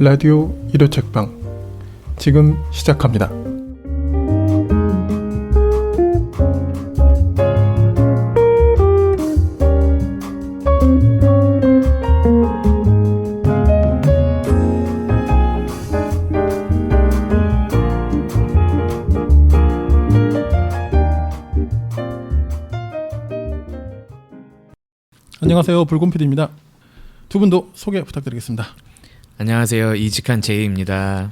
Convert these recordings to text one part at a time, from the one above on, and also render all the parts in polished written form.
라디오 1호 책방 지금 시작합니다. 안녕하세요, 붉은 PD입니다. 두 분도 소개 부탁드리겠습니다. 안녕하세요, 이직한 제이입니다.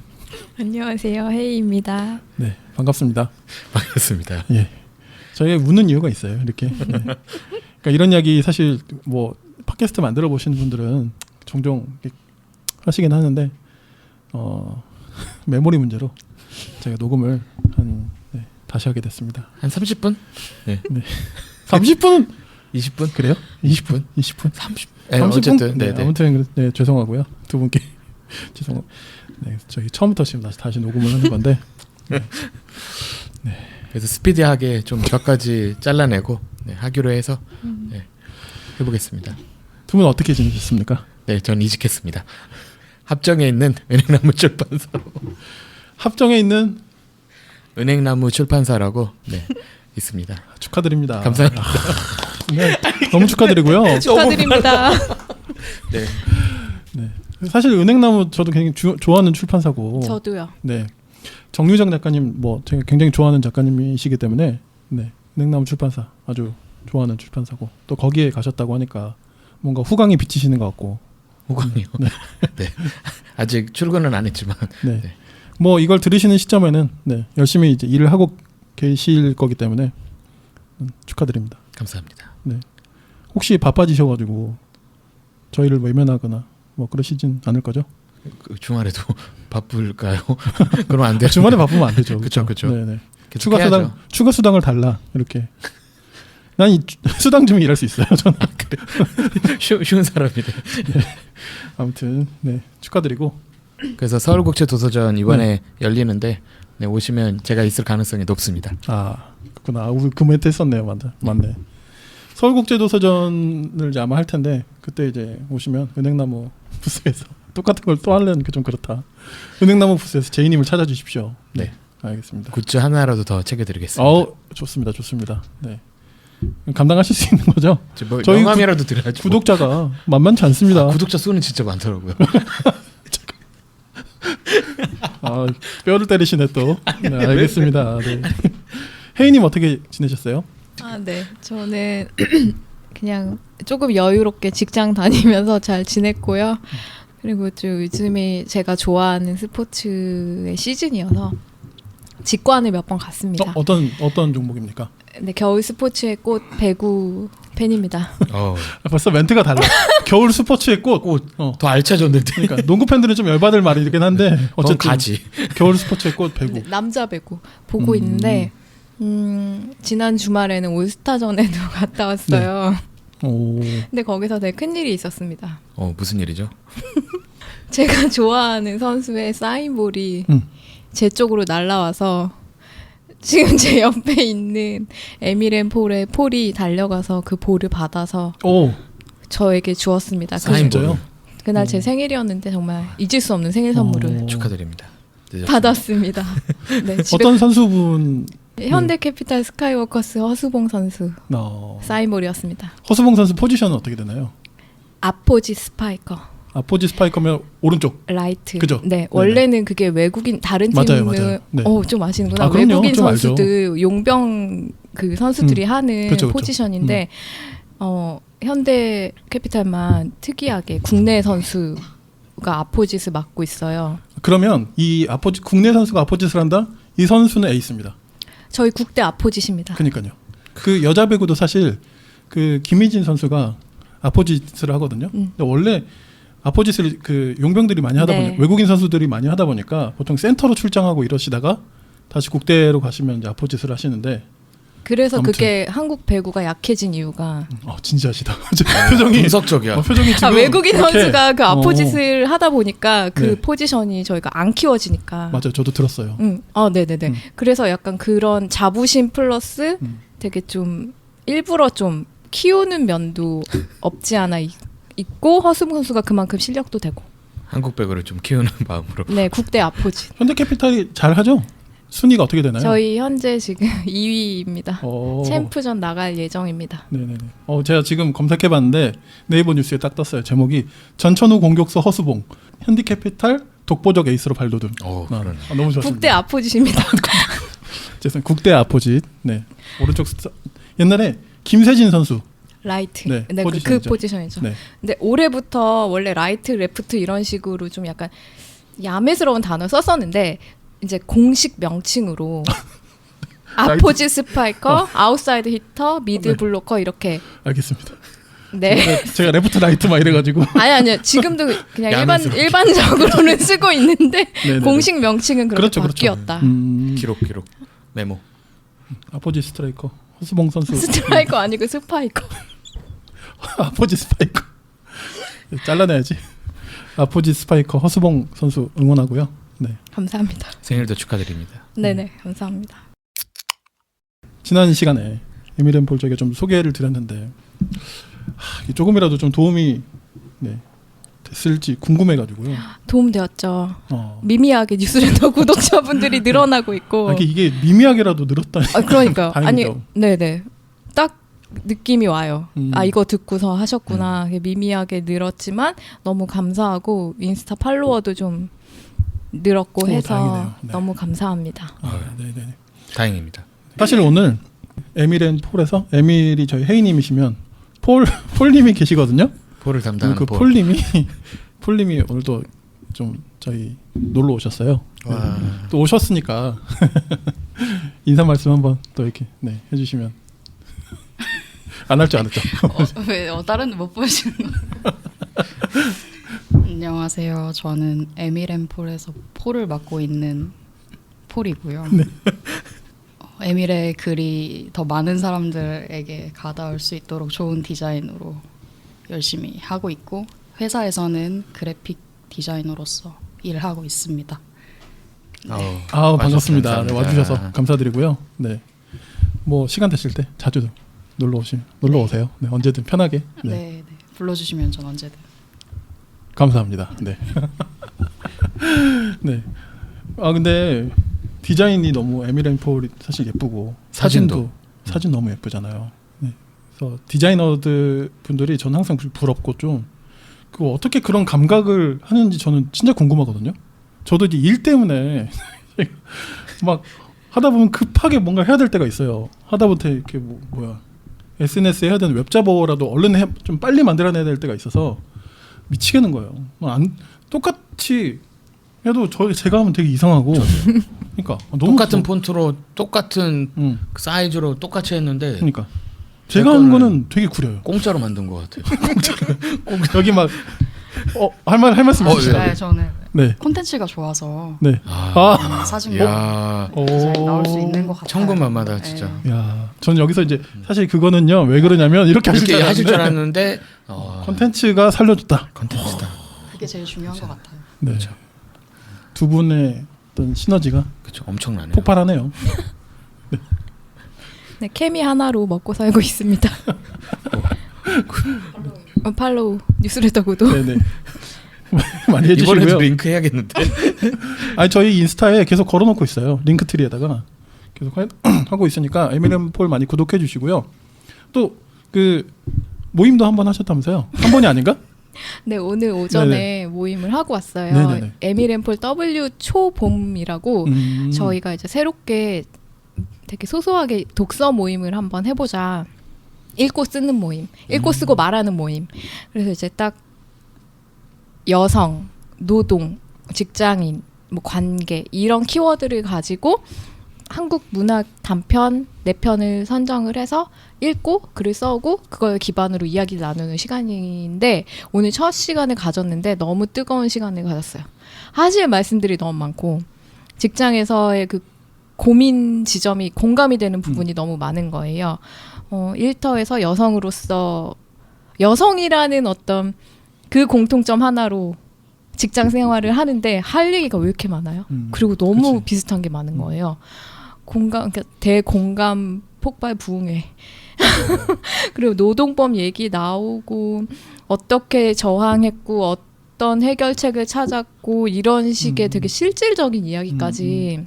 안녕하세요, 헤이입니다. 네, 반갑습니다. 반갑습니다. 예, 저희가 웃는 이유가 있어요. 이렇게. 네. 그러니까 이런 이야기 사실 뭐 팟캐스트 만들어 보시는 분들은 종종 하시긴 하는데 메모리 문제로 제가 녹음을 다시 하게 됐습니다. 한 30분? 네. 30분? 20분? 그래요? 20분? 30. 30분? 어쨌든 네, 아무튼 네, 죄송하고요. 두 분께 죄송. 네, 저희 처음부터 지금 다시 녹음을 하는 건데. 네. 그래서 스피디하게 좀 몇 가지 잘라내고 하기로 해서 해보겠습니다. 두 분 어떻게 지내셨습니까? 네, 전 이직했습니다. 합정에 있는 은행나무 출판사로. 합정에 있는 은행나무 출판사라고 있습니다. 축하드립니다. 감사합니다. 네, 너무 축하드리고요. 축하드립니다. 네. 네. 사실 은행나무 저도 굉장히 좋아하는 출판사고. 저도요. 네. 정유정 작가님 뭐 제가 굉장히 좋아하는 작가님이시기 때문에 네. 은행나무 출판사 아주 좋아하는 출판사고 또 거기에 가셨다고 하니까 뭔가 후광이 비치시는 것 같고. 후광이요. 네. 네. 아직 출근은 안 했지만. 네. 네. 뭐 이걸 들으시는 시점에는 열심히 이제 일을 하고 계실 거기 때문에 축하드립니다. 감사합니다. 네. 혹시 바빠지셔가지고 저희를 외면하거나 뭐 그러시진 않을 거죠? 주말에도 바쁠까요? 그럼 안 돼요. 주말에 바쁘면 안 되죠. 그렇죠. 네네. 추가 수당을 달라 이렇게. 난 이 수당 주면 일할 수 있어요. 저는. 그래. 쉬운 사람이래. 네. 아무튼 축하드리고. 그래서 서울국제도서전 이번에 열리는데 오시면 제가 있을 가능성이 높습니다. 아, 그렇구나. 우리 그 멘트 했었네요. 맞네. 서울국제도서전을 이제 아마 할 텐데 그때 이제 오시면 은행나무 부스에서 똑같은 걸 또 하려는 게 좀 그렇다. 은행나무 부스에서 제이님을 찾아주십시오. 네, 알겠습니다. 굿즈 하나라도 더 챙겨드리겠습니다. 좋습니다. 네, 감당하실 수 있는 거죠? 뭐 저희 영감이라도 드려야죠. 구독자가 만만치 않습니다. 구독자 수는 진짜 많더라고요. 뼈를 때리시네 또. 네, 알겠습니다. 네. 혜인님 어떻게 지내셨어요? 네. 저는 그냥 조금 여유롭게 직장 다니면서 잘 지냈고요. 그리고 좀 요즘에 제가 좋아하는 스포츠의 시즌이어서 직관을 몇 번 갔습니다. 어떤 종목입니까? 네, 겨울 스포츠의 꽃 배구 팬입니다. 벌써 멘트가 달라. 겨울 스포츠의 꽃. 더 알차졌는데. 그러니까 농구 팬들은 좀 열받을 말이긴 한데 어쨌든 가지. 겨울 스포츠의 꽃 배구. 네, 남자 배구 보고 있는데 지난 주말에는 올스타전에도 갔다 왔어요. 근데 거기서 되게 큰일이 있었습니다. 무슨 일이죠? 제가 좋아하는 선수의 사인볼이 제 쪽으로 날아와서 지금 제 옆에 있는 에미렌 폴이 달려가서 그 볼을 받아서 저에게 주었습니다. 사인볼요? 그날 제 생일이었는데 정말 잊을 수 없는 생일 선물을 축하드립니다. 받았습니다. 네, 어떤 선수분? 현대캐피탈 스카이워커스 허수봉 선수 사인볼이었습니다. 허수봉 선수 포지션은 어떻게 되나요? 앞포지 스파이커. 앞포지 스파이커면 오른쪽. 라이트. 그죠? 네, 원래는 그게 외국인 다른 팀은 맞아요. 네. 좀 아시는구나. 그럼요. 외국인 좀 선수들 용병 그 선수들이 하는 그쵸. 포지션인데 현대캐피탈만 특이하게 국내 선수가 앞포짓을 맡고 있어요. 그러면 이 국내 선수가 앞포짓을 한다? 이 선수는 에이스입니다. 저희 국대 앞포짓입니다. 그러니까요. 그 여자 배구도 사실 그 김희진 선수가 앞포짓을 하거든요. 근데 원래 앞포짓을 그 용병들이 많이 하다 보니까 외국인 선수들이 많이 하다 보니까 보통 센터로 출장하고 이러시다가 다시 국대로 가시면 이제 앞포짓을 하시는데 그래서 그게 한국 배구가 약해진 이유가 진지하시다. 표정이 분석적이야. 표정이 지금 외국인 선수가 그 앞포짓을 하다 보니까 그 포지션이 저희가 안 키워지니까. 맞아요. 저도 들었어요. 네네네. 그래서 약간 그런 자부심 플러스 되게 좀 일부러 좀 키우는 면도 없지 않아 있고 허수봉 선수가 그만큼 실력도 되고. 한국 배구를 좀 키우는 마음으로. 네, 국대 아포지. 현대캐피탈이 잘 하죠? 순위가 어떻게 되나요? 저희 현재 지금 2위입니다. 어, 챔프전 나갈 예정입니다. 네네네. 제가 지금 검색해봤는데 네이버 뉴스에 딱 떴어요. 제목이 전천후 공격수 허수봉 현대캐피탈 독보적 에이스로 발돋움. 그러네. 너무 좋았습니다. 국대 아포지입니다. 죄송해요. 국대 아포짓. 네. 오른쪽 옛날에 김세진 선수. 라이트. 네, 네, 그 포지션이죠. 포지션이죠. 네. 근데 올해부터 원래 라이트, 레프트 이런 식으로 좀 약간 야매스러운 단어 썼었는데 이제 공식 명칭으로 아포지 스파이커, 아웃사이드 히터, 미드 네. 블로커 이렇게. 알겠습니다. 네. 제가 레프트 라이트 막 이래가지고. 아니요. 지금도 그냥 야매스럽게. 일반적으로는 쓰고 있는데 네네네. 공식 명칭은 그렇게 그렇죠, 그렇죠. 바뀌었다. 기록 메모. 아포짓 스트라이커 허수봉 선수. 스트라이커 아니고 스파이커. 아포짓 스파이커. 잘라내야지. 아포짓 스파이커 허수봉 선수 응원하고요. 네. 감사합니다. 생일도 축하드립니다. 네네. 감사합니다. 지난 시간에 에미렌 볼 적에 좀 소개를 드렸는데 조금이라도 좀 도움이 됐을지 궁금해가지고요. 도움되었죠. 어. 미미하게 뉴스레터 구독자분들이 늘어나고 있고. 이게 미미하게라도 늘었다니. 그러니까요. 아니, 다행이죠. 네네. 딱 느낌이 와요. 음. 이거 듣고서 하셨구나. 미미하게 늘었지만 너무 감사하고 인스타 팔로워도 좀 늘었고 해서 다행이네요. 네. 너무 감사합니다. 네네. 다행입니다. 사실 오늘 에밀앤 폴에서 에밀이 저희 혜인님이시면 폴님이 계시거든요. 폴을 담당하는 그 폴. 폴님이 오늘도 좀 저희 놀러 오셨어요. 와. 또 오셨으니까 인사 말씀 한번 또 이렇게 해주시면 안 할 줄 알았죠. 왜 다른 못 보시는 거? 안녕하세요. 저는 에밀앤폴에서 폴을 맡고 있는 폴이고요. 네. 에밀의 글이 더 많은 사람들에게 가닿을 수 있도록 좋은 디자인으로 열심히 하고 있고 회사에서는 그래픽 디자이너로서 일을 하고 있습니다. 반갑습니다. 감사합니다. 와주셔서 감사드리고요. 네, 뭐 시간 되실 때 자주 놀러 오세요. 네, 언제든 편하게. 네. 네, 불러주시면 전 언제든. 감사합니다. 네. 네. 근데 디자인이 너무 에밀앤폴이 사실 예쁘고 사진 너무 예쁘잖아요. 네. 그래서 디자이너들 분들이 저는 항상 부럽고 좀 그거 어떻게 그런 감각을 하는지 저는 진짜 궁금하거든요. 저도 이제 일 때문에 막 하다 보면 급하게 뭔가 해야 될 때가 있어요. 하다못해 이렇게 SNS 해야 되는 웹자보라도 얼른 좀 빨리 만들어내야 될 때가 있어서 미치겠는 거예요. 똑같이 해도 제가 하면 되게 이상하고. 그러니까 너무 똑같은 폰트로 똑같은 그 사이즈로 똑같이 했는데 그러니까 제가 한 거는 되게 구려요. 공짜로 만든 것 같아요. 여기 막 할 말씀 있으시죠? 네, 저는 네. 콘텐츠가 좋아서 네. 사진 야, 디자인 나올 수 있는 것 같아요. 천군만마다 진짜. 네. 야, 저는 여기서 이제 사실 그거는요 왜 그러냐면 이렇게 하실 줄 알았는데 콘텐츠가 살려줬다. 콘텐츠다. 그게 제일 중요한 것 같아요. 네. 그렇죠. 두 분의 어떤 시너지가 그렇죠. 엄청나네요. 폭발하네요. 네, 케미 하나로 먹고 살고 있습니다. 팔로우 뉴스레터 구독. 네네. 많이 이번에도 해주시고요. 링크 해야겠는데. 아니 저희 인스타에 계속 걸어놓고 있어요. 링크트리에다가 계속 하고 있으니까 에밀앤폴 많이 구독해 주시고요. 또 그 모임도 한번 하셨다면서요? 한 번이 아닌가? 네, 오늘 오전에 네네. 모임을 하고 왔어요. 네네네. 에밀앤폴 W 초봄이라고 저희가 이제 새롭게 되게 소소하게 독서 모임을 한번 해보자. 읽고 쓰는 모임, 읽고 쓰고 말하는 모임. 그래서 이제 딱 여성, 노동, 직장인, 뭐 관계 이런 키워드를 가지고 한국 문학 단편 4편을 선정을 해서 읽고 글을 써오고 그걸 기반으로 이야기를 나누는 시간인데 오늘 첫 시간을 가졌는데 너무 뜨거운 시간을 가졌어요. 하실 말씀들이 너무 많고 직장에서의 그 고민 지점이 공감이 되는 부분이 너무 많은 거예요. 일터에서 여성으로서 여성이라는 어떤 그 공통점 하나로 직장 생활을 하는데 할 얘기가 왜 이렇게 많아요? 그리고 너무 그치. 비슷한 게 많은 거예요. 그러니까 대공감 폭발 부흥회. 그리고 노동법 얘기 나오고 어떻게 저항했고 어떤 해결책을 찾았고 이런 식의 되게 실질적인 이야기까지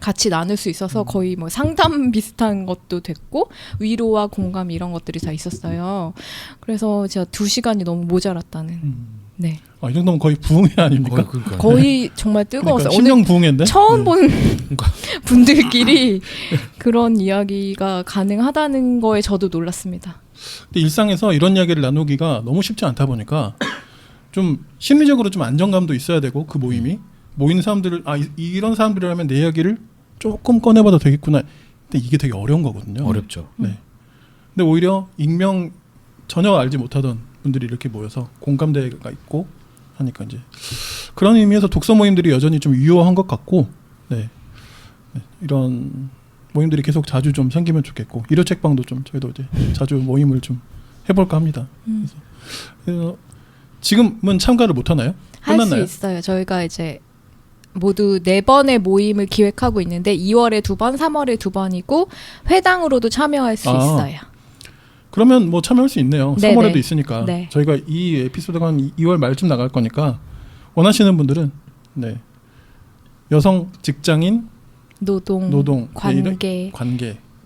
같이 나눌 수 있어서 거의 뭐 상담 비슷한 것도 됐고 위로와 공감 이런 것들이 다 있었어요. 그래서 제가 2시간이 너무 모자랐다는. 네. 이 정도면 거의 부흥회 아닙니까? 그러니까. 거의 정말 뜨거웠어요. 그러니까 신령 부흥회인데. 처음 본 분들끼리 그런 이야기가 가능하다는 거에 저도 놀랐습니다. 근데 일상에서 이런 이야기를 나누기가 너무 쉽지 않다 보니까 좀 심리적으로 좀 안정감도 있어야 되고 그 모임이 모이는 사람들을 이런 사람들이라면 내 이야기를 조금 꺼내봐도 되겠구나. 근데 이게 되게 어려운 거거든요. 어렵죠. 네. 근데 오히려 익명 전혀 알지 못하던 분들이 이렇게 모여서 공감대가 있고 하니까 이제 그런 의미에서 독서 모임들이 여전히 좀 유효한 것 같고, 네. 이런 모임들이 계속 자주 좀 생기면 좋겠고 일요 책방도 좀 저희도 이제 자주 모임을 좀 해볼까 합니다. 그래서 지금은 참가를 못 하나요? 할 수 끝났나요? 있어요. 저희가 이제 모두 4번의 모임을 기획하고 있는데 2월에 2번, 3월에 2번이고 회당으로도 참여할 수 있어요. 그러면 뭐 참여할 수 있네요. 네네. 3월에도 있으니까. 네. 저희가 이 에피소드가 한 2월 말쯤 나갈 거니까 원하시는 분들은 네. 여성 직장인 노동, 관계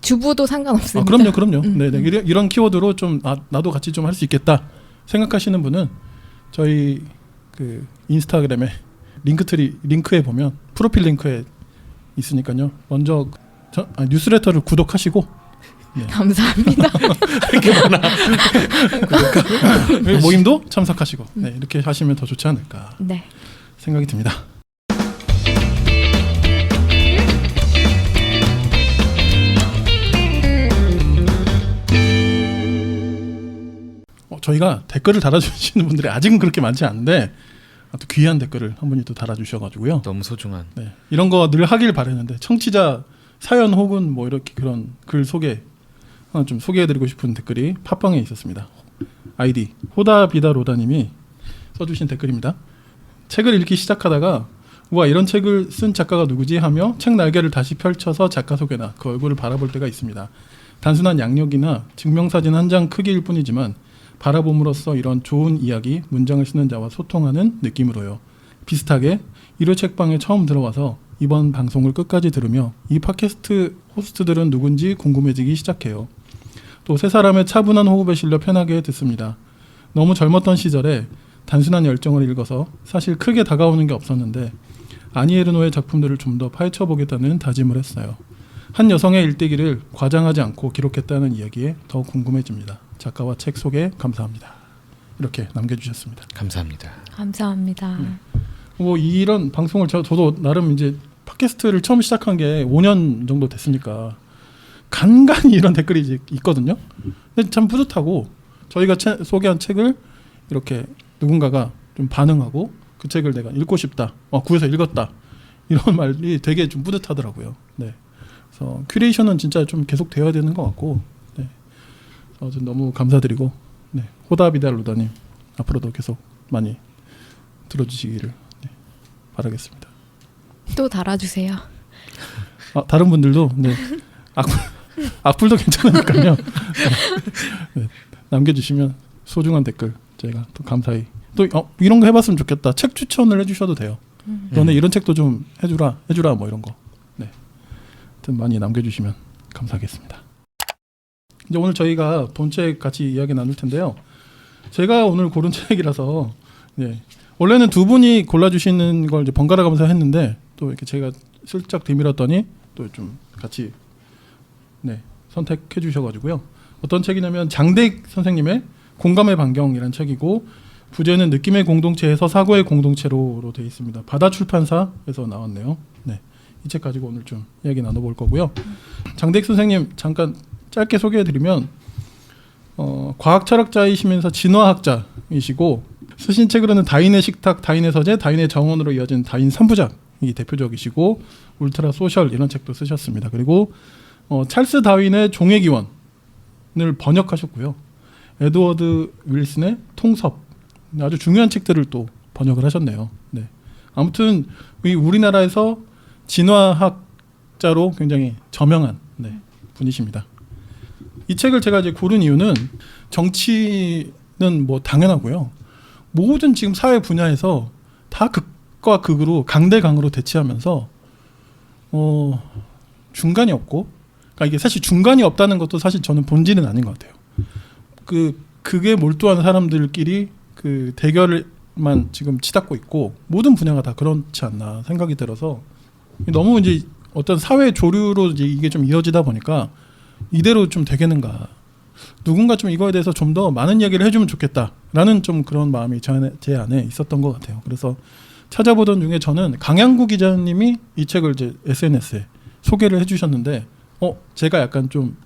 주부도 상관없습니다. 그럼요. 네네. 이런 키워드로 좀 나도 같이 좀 할 수 있겠다 생각하시는 분은 저희 그 인스타그램에 링크에 보면 프로필 링크에 있으니까요. 먼저 뉴스레터를 구독하시고 감사합니다. 모임도 참석하시고 네, 이렇게 하시면 더 좋지 않을까 네. 생각이 듭니다. 저희가 댓글을 달아주시는 분들이 아직은 그렇게 많지 않은데 또 귀한 댓글을 한 분이 또 달아주셔가지고요. 너무 소중한. 네, 이런 거 늘 하길 바랬는데 청취자 사연 혹은 뭐 이렇게 그런 글 소개 하나 좀 소개해드리고 싶은 댓글이 팟빵에 있었습니다. 아이디 호다비다로다님이 써주신 댓글입니다. 책을 읽기 시작하다가 우와 이런 책을 쓴 작가가 누구지 하며 책 날개를 다시 펼쳐서 작가 소개나 그 얼굴을 바라볼 때가 있습니다. 단순한 양력이나 증명사진 한 장 크기일 뿐이지만 바라봄으로써 이런 좋은 이야기, 문장을 쓰는 자와 소통하는 느낌으로요. 비슷하게 일요 책방에 처음 들어와서 이번 방송을 끝까지 들으며 이 팟캐스트 호스트들은 누군지 궁금해지기 시작해요. 또 세 사람의 차분한 호흡에 실려 편하게 듣습니다. 너무 젊었던 시절에 단순한 열정을 읽어서 사실 크게 다가오는 게 없었는데 아니 에르노의 작품들을 좀 더 파헤쳐보겠다는 다짐을 했어요. 한 여성의 일대기를 과장하지 않고 기록했다는 이야기에 더 궁금해집니다. 작가와 책 소개 감사합니다. 이렇게 남겨주셨습니다. 감사합니다. 감사합니다. 뭐 이런 방송을 저도 나름 이제 팟캐스트를 처음 시작한 게 5년 정도 됐으니까 간간히 이런 댓글이 이제 있거든요. 근데 참 뿌듯하고 저희가 소개한 책을 이렇게 누군가가 좀 반응하고 그 책을 내가 읽고 싶다, 구해서 읽었다 이런 말이 되게 좀 뿌듯하더라고요. 네. 그래서 큐레이션은 진짜 좀 계속 되어야 되는 것 같고, 네. 너무 감사드리고, 네. 호다비달로다님 앞으로도 계속 많이 들어주시기를 네, 바라겠습니다. 또 달아주세요. 다른 분들도 네. 악플도 괜찮으니까요. 네. 남겨주시면 소중한 댓글 저희가 또 감사히 또 이런 거 해봤으면 좋겠다. 책 추천을 해주셔도 돼요. 너네 이런 책도 좀 해주라 뭐 이런 거. 네. 하여튼 많이 남겨주시면 감사하겠습니다. 이제 오늘 저희가 본책 같이 이야기 나눌 텐데요. 제가 오늘 고른 책이라서 네. 원래는 두 분이 골라주시는 걸 이제 번갈아 가면서 했는데 또 이렇게 제가 슬쩍 뒤밀었더니 또 좀 같이 네, 선택해 주셔가지고요. 어떤 책이냐면 장대익 선생님의 공감의 반경이라는 책이고 부제는 느낌의 공동체에서 사고의 공동체로로 되어 있습니다. 바다 출판사에서 나왔네요. 네, 이 책 가지고 오늘 좀 이야기 나눠볼 거고요. 장대익 선생님 잠깐 짧게 소개해드리면 과학 철학자이시면서 진화학자이시고 쓰신 책으로는 다인의 식탁, 다인의 서재, 다인의 정원으로 이어진 다인 3부작이 대표적이시고 울트라 소셜 이런 책도 쓰셨습니다. 그리고 찰스 다윈의 종의 기원을 번역하셨고요. 에드워드 윌슨의 통섭 아주 중요한 책들을 또 번역을 하셨네요. 네. 아무튼 우리나라에서 진화학자로 굉장히 저명한 네, 분이십니다. 이 책을 제가 이제 고른 이유는 정치는 뭐 당연하고요. 모든 지금 사회 분야에서 다 극과 극으로 강대강으로 대치하면서 중간이 없고, 그러니까 이게 사실 중간이 없다는 것도 사실 저는 본질은 아닌 것 같아요. 그게 몰두한 사람들끼리 그 대결만 지금 치닫고 있고 모든 분야가 다 그렇지 않나 생각이 들어서 너무 이제 어떤 사회 조류로 이제 이게 좀 이어지다 보니까 이대로 좀 되겠는가. 누군가 좀 이거에 대해서 좀 더 많은 얘기를 해주면 좋겠다라는 좀 그런 마음이 제 안에 있었던 것 같아요. 그래서 찾아보던 중에 저는 강양구 기자님이 이 책을 이제 SNS에 소개를 해주셨는데, 제가 약간 좀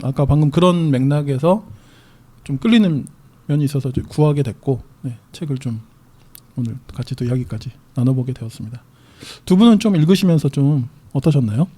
아까 방금 그런 맥락에서 좀 끌리는 면이 있어서 좀 구하게 됐고, 네, 책을 좀 오늘 같이 또 이야기까지 나눠보게 되었습니다. 두 분은 좀 읽으시면서 좀 어떠셨나요?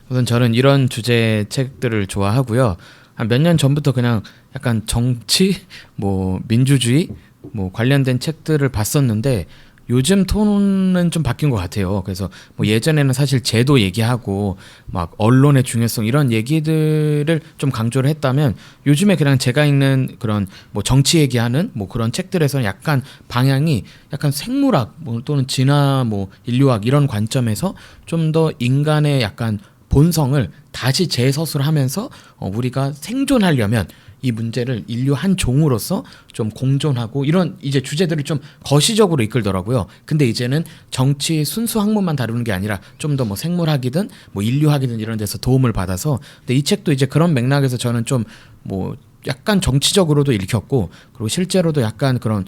우선 저는 이런 주제 책들을 좋아하고요. 한 몇 년 전부터 그냥 약간 정치, 뭐 민주주의, 뭐 관련된 책들을 봤었는데 요즘 톤은 좀 바뀐 것 같아요. 그래서 뭐 예전에는 사실 제도 얘기하고 막 언론의 중요성 이런 얘기들을 좀 강조를 했다면 요즘에 그냥 제가 읽는 그런 뭐 정치 얘기하는 뭐 그런 책들에서는 약간 방향이 약간 생물학 뭐 또는 진화 뭐 인류학 이런 관점에서 좀 더 인간의 약간 본성을 다시 재서술하면서 우리가 생존하려면 이 문제를 인류 한 종으로서 좀 공존하고 이런 이제 주제들을 좀 거시적으로 이끌더라고요. 근데 이제는 정치 순수 학문만 다루는 게 아니라 좀 더 뭐 생물학이든 뭐 인류학이든 이런 데서 도움을 받아서, 근데 이 책도 이제 그런 맥락에서 저는 좀 뭐 약간 정치적으로도 읽혔고, 그리고 실제로도 약간 그런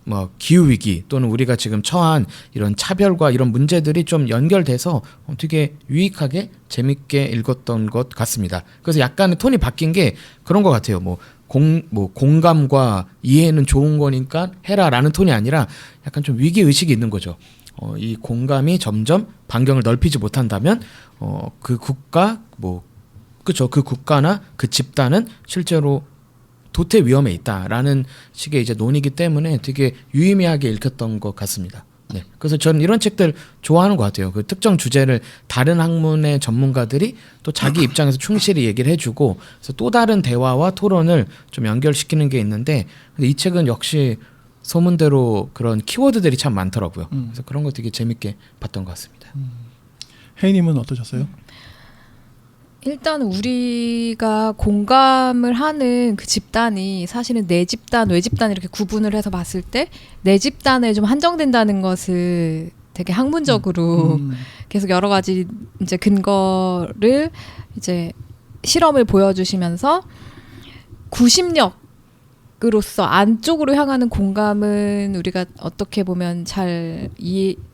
뭐 기후 위기 또는 우리가 지금 처한 이런 차별과 이런 문제들이 좀 연결돼서 되게 유익하게 재밌게 읽었던 것 같습니다. 그래서 약간 톤이 바뀐 게 그런 것 같아요. 뭐 공감과 이해는 좋은 거니까 해라라는 톤이 아니라 약간 좀 위기 의식이 있는 거죠. 이 공감이 점점 반경을 넓히지 못한다면 그 국가 그쵸, 그 국가나 그 집단은 실제로 도태 위험에 있다라는 식의 이제 논의이기 때문에 되게 유의미하게 읽혔던 것 같습니다. 네, 그래서 저는 이런 책들 좋아하는 것 같아요. 그 특정 주제를 다른 학문의 전문가들이 또 자기 입장에서 충실히 얘기를 해주고, 그래서 또 다른 대화와 토론을 좀 연결시키는 게 있는데, 근데 이 책은 역시 소문대로 그런 키워드들이 참 많더라고요. 그래서 그런 거 되게 재밌게 봤던 것 같습니다. 혜인님은 어떠셨어요? 일단 우리가 공감을 하는 그 집단이 사실은 내 집단, 외 집단 이렇게 구분을 해서 봤을 때 내 집단에 좀 한정된다는 것을 되게 학문적으로 계속 여러 가지 이제 근거를 이제 실험을 보여주시면서 구심력으로서 안쪽으로 향하는 공감은 우리가 어떻게 보면 잘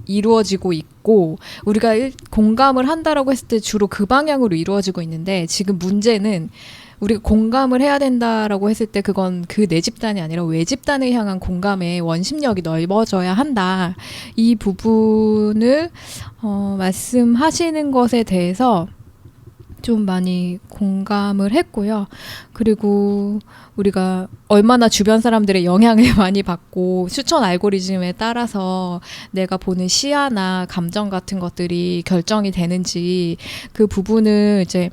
이루어지고 있고, 우리가 공감을 한다라고 했을 때 주로 그 방향으로 이루어지고 있는데, 지금 문제는 우리가 공감을 해야 된다라고 했을 때 그건 그 내 집단이 아니라 외 집단에 향한 공감의 원심력이 넓어져야 한다. 이 부분을 말씀하시는 것에 대해서 좀 많이 공감을 했고요. 그리고 우리가 얼마나 주변 사람들의 영향을 많이 받고 추천 알고리즘에 따라서 내가 보는 시야나 감정 같은 것들이 결정이 되는지, 그 부분을 이제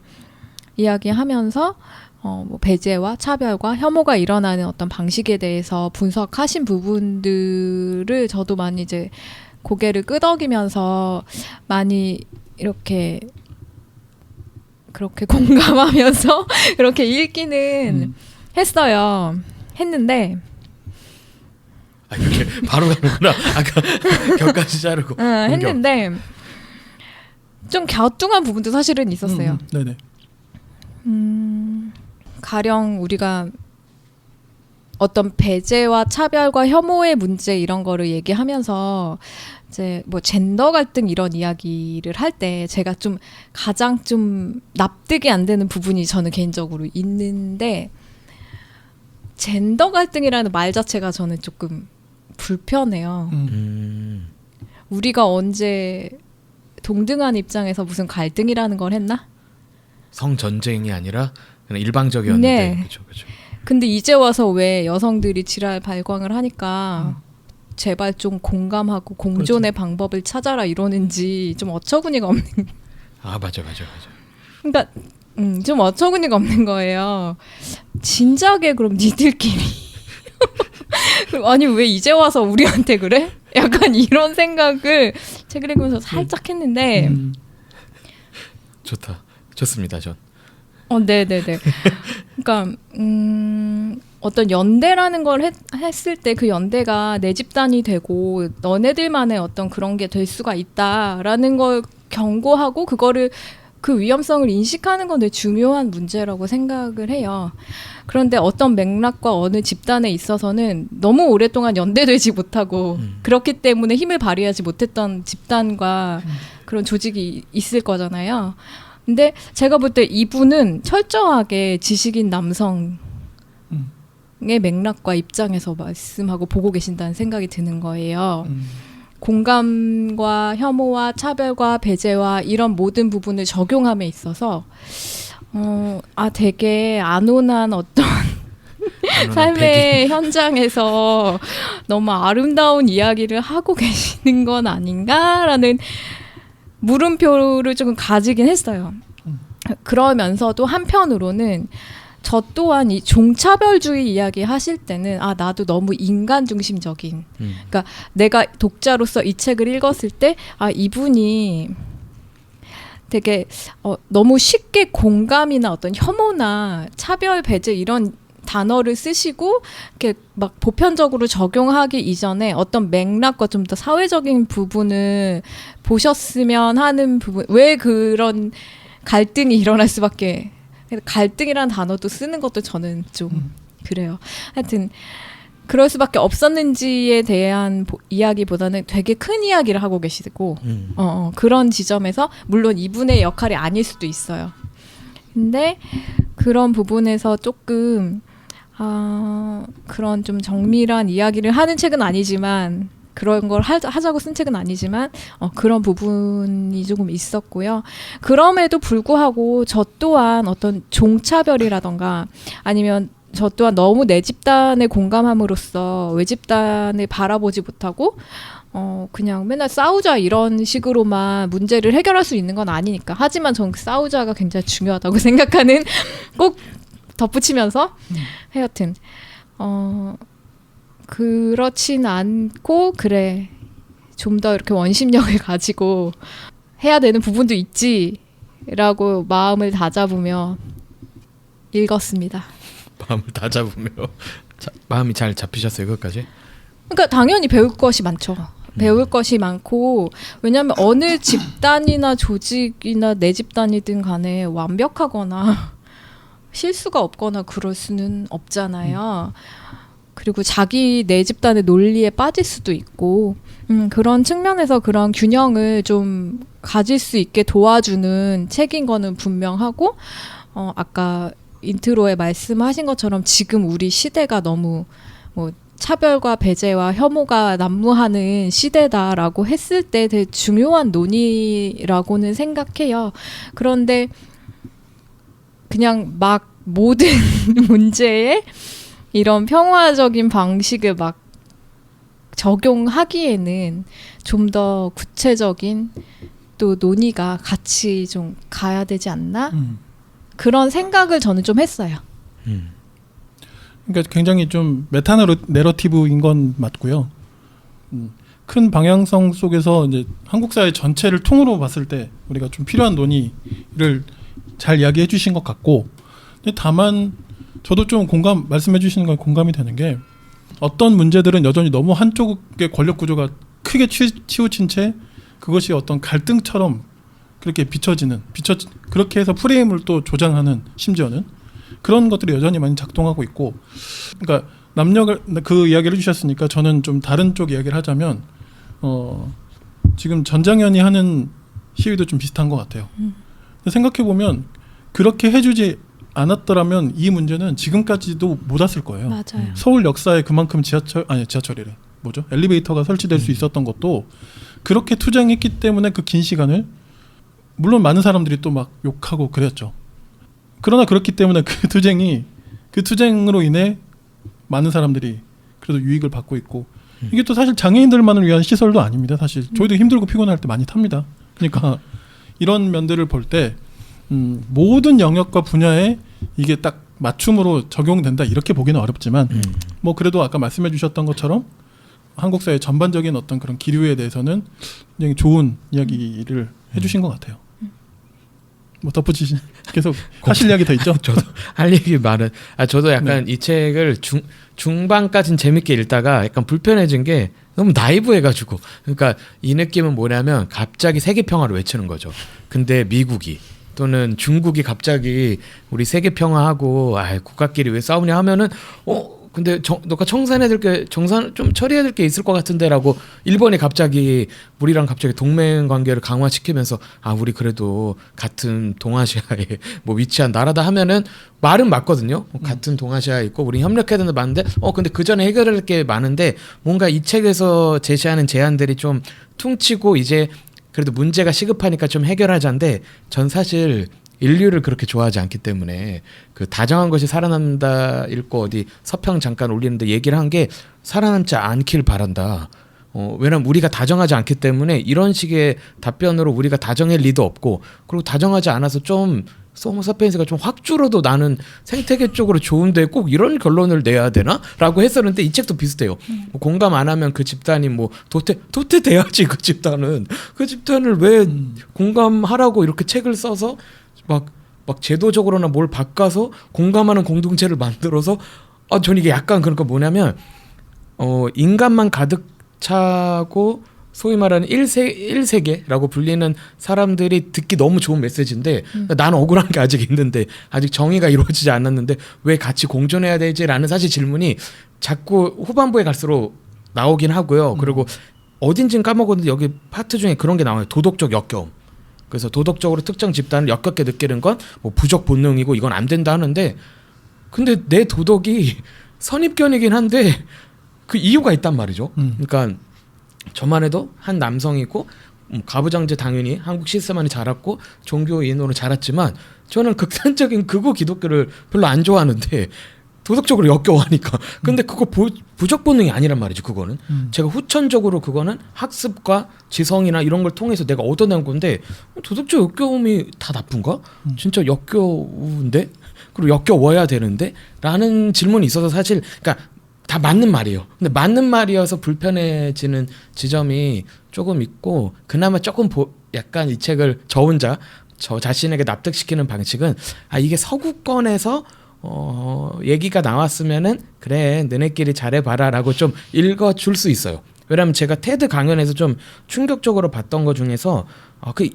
이야기하면서 뭐 배제와 차별과 혐오가 일어나는 어떤 방식에 대해서 분석하신 부분들을 저도 많이 이제 고개를 끄덕이면서 많이 이렇게 그렇게 공감하면서 그렇게 읽기는 했는데 이렇게 바로 가는구나. 아까 격까지 자르고 했는데 좀 갸우뚱한 부분도 사실은 있었어요. 네네. 가령 우리가 어떤 배제와 차별과 혐오의 문제 이런 거를 얘기하면서 이제 뭐 젠더 갈등 이런 이야기를 할 때 제가 좀 가장 좀 납득이 안 되는 부분이 저는 개인적으로 있는데, 젠더 갈등이라는 말 자체가 저는 조금 불편해요. 우리가 언제 동등한 입장에서 무슨 갈등이라는 걸 했나? 성 전쟁이 아니라 그냥 일방적이었는데. 네. 그렇죠. 근데 이제 와서 왜 여성들이 지랄 발광을 하니까 제발 좀 공감하고 공존의 방법을 찾아라 이러는지 좀 어처구니가 없는. 맞아. 그러니까 좀 어처구니가 없는 거예요. 진작에 그럼 니들끼리 아니 왜 이제 와서 우리한테 그래? 약간 이런 생각을 책을 읽으면서 살짝 했는데 좋습니다, 전. 네네네. 그러니까 어떤 연대라는 걸 했을 때 그 연대가 내 집단이 되고 너네들만의 어떤 그런 게 될 수가 있다라는 걸 경고하고 그거를 그 위험성을 인식하는 건 되게 중요한 문제라고 생각을 해요. 그런데 어떤 맥락과 어느 집단에 있어서는 너무 오랫동안 연대되지 못하고 그렇기 때문에 힘을 발휘하지 못했던 집단과 그런 조직이 있을 거잖아요. 근데 제가 볼 때 이분은 철저하게 지식인 남성의 맥락과 입장에서 말씀하고 보고 계신다는 생각이 드는 거예요. 공감과 혐오와 차별과 배제와 이런 모든 부분을 적용함에 있어서 되게 안온한 어떤 삶의 현장에서 너무 아름다운 이야기를 하고 계시는 건 아닌가라는 물음표를 조금 가지긴 했어요. 그러면서도 한편으로는 저 또한 이 종차별주의 이야기 하실 때는 나도 너무 인간 중심적인 그러니까 내가 독자로서 이 책을 읽었을 때 이분이 되게 너무 쉽게 공감이나 어떤 혐오나 차별 배제 이런 단어를 쓰시고 이렇게 막 보편적으로 적용하기 이전에 어떤 맥락과 좀 더 사회적인 부분을 보셨으면 하는 부분 왜 그런 갈등이 일어날 수밖에 갈등이라는 단어도 쓰는 것도 저는 좀 그래요. 하여튼 그럴 수밖에 없었는지에 대한 이야기보다는 되게 큰 이야기를 하고 계시고 그런 지점에서 물론 이분의 역할이 아닐 수도 있어요. 근데 그런 부분에서 조금 그런 좀 정밀한 이야기를 하는 책은 아니지만 그런 걸 하자고 쓴 책은 아니지만 그런 부분이 조금 있었고요. 그럼에도 불구하고 저 또한 어떤 종차별이라던가 아니면 저 또한 너무 내 집단에 공감함으로써 외 집단을 바라보지 못하고 그냥 맨날 싸우자 이런 식으로만 문제를 해결할 수 있는 건 아니니까. 하지만 전 싸우자가 굉장히 중요하다고 생각하는 꼭 덧붙이면서 하여튼 그렇진 않고 그래 좀 더 이렇게 원심력을 가지고 해야 되는 부분도 있지라고 마음을 다잡으며 읽었습니다. 마음을 다잡으며 마음이 잘 잡히셨어요, 그것까지? 그러니까 당연히 배울 것이 많죠. 배울 것이 많고 왜냐하면 어느 집단이나 조직이나 내 집단이든 간에 완벽하거나 실수가 없거나 그럴 수는 없잖아요. 그리고 자기 내 집단의 논리에 빠질 수도 있고 그런 측면에서 그런 균형을 좀 가질 수 있게 도와주는 책인 거는 분명하고 아까 인트로에 말씀하신 것처럼 지금 우리 시대가 너무 차별과 배제와 혐오가 난무하는 시대다라고 했을 때 되게 중요한 논의라고는 생각해요. 그런데 그냥 막 모든 문제에 이런 평화적인 방식을 막 적용하기에는 좀 더 구체적인 또 논의가 같이 좀 가야 되지 않나? 그런 생각을 저는 좀 했어요. 그러니까 굉장히 좀 메타 내러티브인 건 맞고요. 큰 방향성 속에서 이제 한국 사회 전체를 통으로 봤을 때 우리가 좀 필요한 논의를 잘 이야기해 주신 것 같고, 근데 다만 저도 좀 말씀해 주시는 건 공감이 되는 게 어떤 문제들은 여전히 너무 한쪽의 권력 구조가 크게 치우친 채 그것이 어떤 갈등처럼 그렇게 그렇게 해서 프레임을 또 조장하는 심지어는 그런 것들이 여전히 많이 작동하고 있고, 그러니까 그 이야기를 해주셨으니까 저는 좀 다른 쪽 이야기를 하자면 지금 전장현이 하는 시위도 좀 비슷한 것 같아요. 생각해 보면 그렇게 해주지 않았더라면 이 문제는 지금까지도 못 왔을 거예요. 맞아요. 서울 역사에 그만큼 지하철이래. 엘리베이터가 설치될 수 있었던 것도 그렇게 투쟁했기 때문에 그 긴 시간을 물론 많은 사람들이 또 막 욕하고 그랬죠. 그러나 그렇기 때문에 그 투쟁으로 인해 많은 사람들이 그래도 유익을 받고 있고 이게 또 사실 장애인들만을 위한 시설도 아닙니다. 사실 저희도 힘들고 피곤할 때 많이 탑니다. 그러니까 이런 면들을 볼 때 모든 영역과 분야에 이게 딱 맞춤으로 적용된다 이렇게 보기는 어렵지만 뭐 그래도 아까 말씀해 주셨던 것처럼 한국 사회 전반적인 어떤 그런 기류에 대해서는 굉장히 좋은 이야기를 해주신 것 같아요. 뭐 덧붙이신 계속 하실 이야기 더 있죠? 저도 할 얘기 많은. 저도 약간 이 책을 중반까진 재밌게 읽다가 약간 불편해진 게 너무 나이브해가지고. 그러니까 이 느낌은 뭐냐면 갑자기 세계 평화를 외치는 거죠. 근데 미국이 또는 중국이 갑자기 우리 세계 평화하고 국가끼리 왜 싸우냐 하면은 근데 너가 정산 좀 처리해야 될 게 있을 것 같은데라고 일본이 갑자기 우리랑 갑자기 동맹 관계를 강화시키면서 우리 그래도 같은 동아시아에 뭐 위치한 나라다 하면은 말은 맞거든요. 같은 동아시아에 있고 우리 협력해야 되는 데 맞는데 근데 그 전에 해결할 게 많은데 뭔가 이 책에서 제시하는 제안들이 좀 퉁치고 이제 그래도 문제가 시급하니까 좀 해결하자인데 전 사실 인류를 그렇게 좋아하지 않기 때문에 그 다정한 것이 살아남는다 읽고 어디 서평 잠깐 올리는데 얘기를 한 게 살아남지 않길 바란다. 왜냐면 우리가 다정하지 않기 때문에 이런 식의 답변으로 우리가 다정할 리도 없고 그리고 다정하지 않아서 좀 호모사피엔스가 좀 확 줄어도 나는 생태계 쪽으로 좋은데 꼭 이런 결론을 내야 되나? 라고 했었는데 이 책도 비슷해요. 뭐 공감 안 하면 그 집단이 뭐 도태돼야지 그 집단을 왜 공감하라고 이렇게 책을 써서 막 제도적으로나 뭘 바꿔서 공감하는 공동체를 만들어서 전 이게 약간 그러니까 뭐냐면 인간만 가득 차고 소위 말하는 1세계라고 불리는 사람들이 듣기 너무 좋은 메시지인데 나는 억울한 게 아직 있는데 아직 정의가 이루어지지 않았는데 왜 같이 공존해야 되지라는 사실 질문이 자꾸 후반부에 갈수록 나오긴 하고요. 그리고 어딘지는 까먹었는데 여기 파트 중에 그런 게 나와요. 도덕적 역겨움. 그래서 도덕적으로 특정 집단을 역겹게 느끼는 건 뭐 부적 본능이고 이건 안 된다 하는데 근데 내 도덕이 선입견이긴 한데 그 이유가 있단 말이죠. 그러니까 저만 해도 한 남성이고 가부장제 당연히 한국 시스템 안에 자랐고 종교인으로 자랐지만 저는 극단적인 극우 기독교를 별로 안 좋아하는데 도덕적으로 역겨워하니까. 근데 그거 부적 본능이 아니란 말이죠. 그거는 제가 후천적으로 그거는 학습과 지성이나 이런 걸 통해서 내가 얻어낸 건데 도덕적 역겨움이 다 나쁜가? 진짜 역겨운데? 그리고 역겨워야 되는데? 라는 질문이 있어서 사실 그러니까 다 맞는 말이에요. 근데 맞는 말이어서 불편해지는 지점이 조금 있고 그나마 조금 약간 이 책을 저 자신에게 납득시키는 방식은 이게 서구권에서 얘기가 나왔으면은 그래 너네끼리 잘해봐라라고 좀 읽어줄 수 있어요. 왜냐하면 제가 테드 강연에서 좀 충격적으로 봤던 것 중에서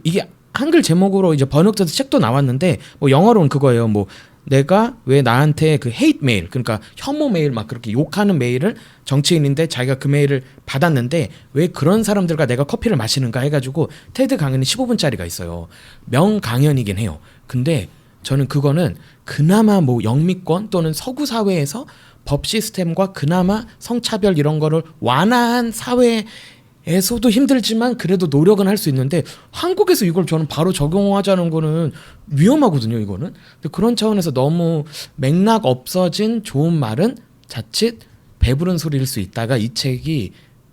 이게 한글 제목으로 이제 번역돼서 책도 나왔는데 뭐 영어로는 그거예요. 뭐 내가 왜 나한테 그 헤이트 메일 그러니까 혐오 메일 막 그렇게 욕하는 메일을 정치인인데 자기가 그 메일을 받았는데 왜 그런 사람들과 내가 커피를 마시는가 해가지고 테드 강연이 15분짜리가 있어요. 명 강연이긴 해요. 근데 저는 그거는 그나마 뭐 영미권 또는 서구 사회에서 법 시스템과 그나마 성차별 이런 거를 완화한 사회에서도 힘들지만 그래도 노력은 할 수 있는데 한국에서 이걸 저는 바로 적용하자는 거는 위험하거든요. 이거는. 근데 그런 차원에서 너무 맥락 없어진 좋은 말은 자칫 배부른 소리일 수 있다가 이 책이